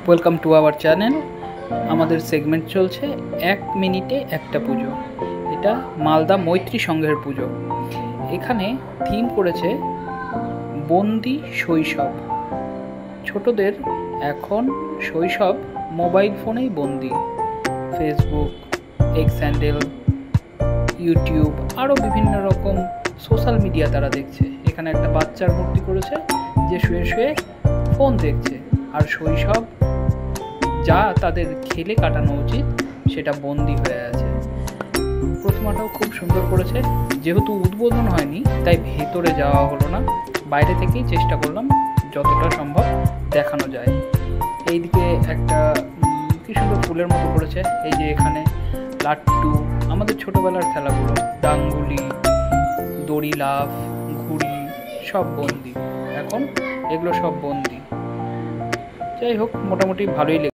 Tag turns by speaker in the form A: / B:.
A: Welcome to our channel. আমাদের segment চলছে 1 মিনিটে একটা পুজো। এটা মালদা মৈত্রী সংঘের পুজো। এখানে থিম করেছে বন্দি শৈশব। ছোটদের এখন শৈশব মোবাইল ফোনেই বন্দি। ফেসবুক, এক্স হ্যান্ডেল, ইউটিউব আরও বিভিন্ন রকম সোশ্যাল মিডিয়া তারা দেখছে। এখানে একটা বাচ্চার মূর্তি করেছে যে শুয়ে শুয়ে ফোন দেখছে, আর শৈশব যা তাদের খেলে কাটানো উচিত সেটা বন্দি হয়ে আছে। প্রতিমাটাও খুব সুন্দর করেছে। যেহেতু উদ্বোধন হয়নি তাই ভেতরে যাওয়া হলো না, বাইরে থেকেই চেষ্টা করলাম যতটা সম্ভব দেখানো যায়। এইদিকে একটা কি সুন্দর ফুলের মতো করেছে। এই যে এখানে লাট্টু, আমাদের ছোটবেলার খেলাগুলো, ডাঙ্গুলি, দড়ি লাফ, ঘুড়ি সব বন্দি। এখন এগুলো সব বন্দি। যাই হোক, মোটামুটি ভালোই লেগেছে।